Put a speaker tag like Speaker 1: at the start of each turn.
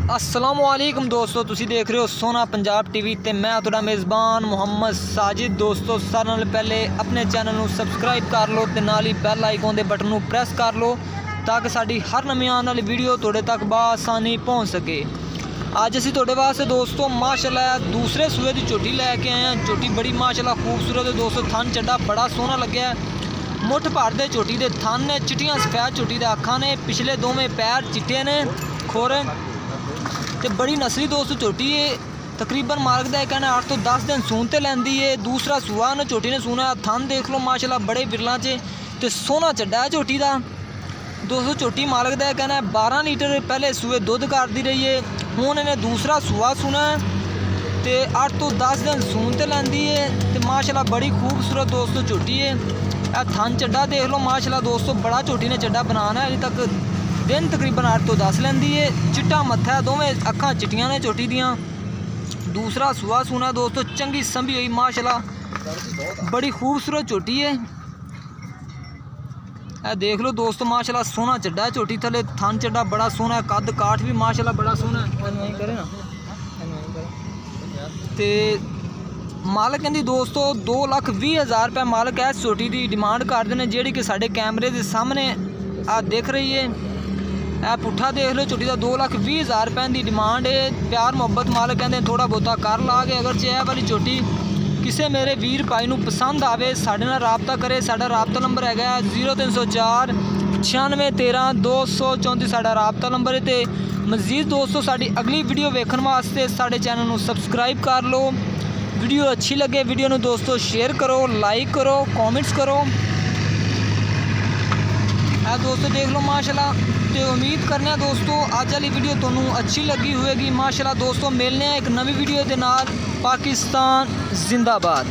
Speaker 1: अस्सलामुअलैकुम दोस्तों, तुसी देख रहे हो सोना पंजाब टीवी ते मैं तुहाडा मेज़बान मुहम्मद साजिद। दोस्तों सारे नाल पहले अपने चैनल नूं सबसक्राइब कर लो ते नाल ही बैल आइकन दे बटन नूं प्रेस कर लो ताकि साडी हर नवीं आने वाली वीडियो तुहाडे तक बआसानी पहुँच सके। अज असीं तुहाडे वास्ते दोस्तों माशाअल्लाह दूसरे सूए की झोटी लैके आए हैं। झोटी बड़ी माशाअल्लाह खूबसूरत है दोस्तों, थन चड्डा बड़ा सोहना लग्या है। मुठ भर दे झोटी दे थन ने, चिट्टियां सफेद झोटी दे अखां ने, पिछले दोवें पैर चिट्टे ने खुर ते बड़ी नस्ली दोस्त झोटी है। तकरीबन मार्ग का कहना 8 तो 10 दिन सून ते लैंदी है। दूसरा सूआ ने झोटी ने सूना। थन देख लो माशाअल्लाह बड़े बिरलों च ते सोहना चड्डा है झोटी का दोस्तों। झोटी मालक का कहना है 12 लीटर पहले सूए दुध करती रही है। हुण इन्हें दूसरा सूआ सुना तो 8 तो 10 दिन सून ते लैंदी है तो माशाअल्लाह बड़ी खूबसूरत दोस्तों झोटी है। थन चड्डा देख लो माशाअल्लाह दोस्तों, बड़ा झोटी ने चड्डा बनाना है। अभी तक दिन तकरीबन 8 तो 10 लैंदी है। चिट्टा मत्था है, दोवें अखां चिट्टियां ने झोटी दियां। दूसरा सूआ सुना दोस्तों, चंगी संभी हुई माशाअल्लाह बड़ी खूबसूरत झोटी है। देख लो दोस्तों माशाअल्लाह सोहना चड्डा है झोटी थले। थन चड्डा बड़ा सोहना है, कद काठ भी माशाअल्लाह बड़ा सोहना है। ते मालक कहती दोस्तों 2,20,000 रुपये मालक है इस झोटी की डिमांड करते हैं, जी कि साढ़े कैमरे के सामने आ दिख रही है। यह पुट्ठा देख लो झोटी का 2,20,000 रुपये की डिमांड है। प्यार मुहब्बत मालक कहते थोड़ा बहुता कर ला के अगर यह वाली झोटी किसी मेरे वीर भाई नूं पसंद आवे साडे नाल राबता करे। साडा राबता नंबर है 0304 9613 234 साडा राबता नंबर है। तो मजीद दोस्तों साडी अगली वीडियो वेखण वास्ते साडे चैनल नूं सबसक्राइब कर लो। वीडियो अच्छी लगे वीडियो नूं दोस्तों शेयर करो, लाइक करो, कॉमेंट्स करो। दोस्तों देख लो माशाल्लाह, तो उम्मीद करने दोस्तों अज वाली वीडियो तुहानूं अच्छी लगी होएगी। माशाल्लाह दोस्तों मिलने एक नवी वीडियो के नाल। पाकिस्तान जिंदाबाद।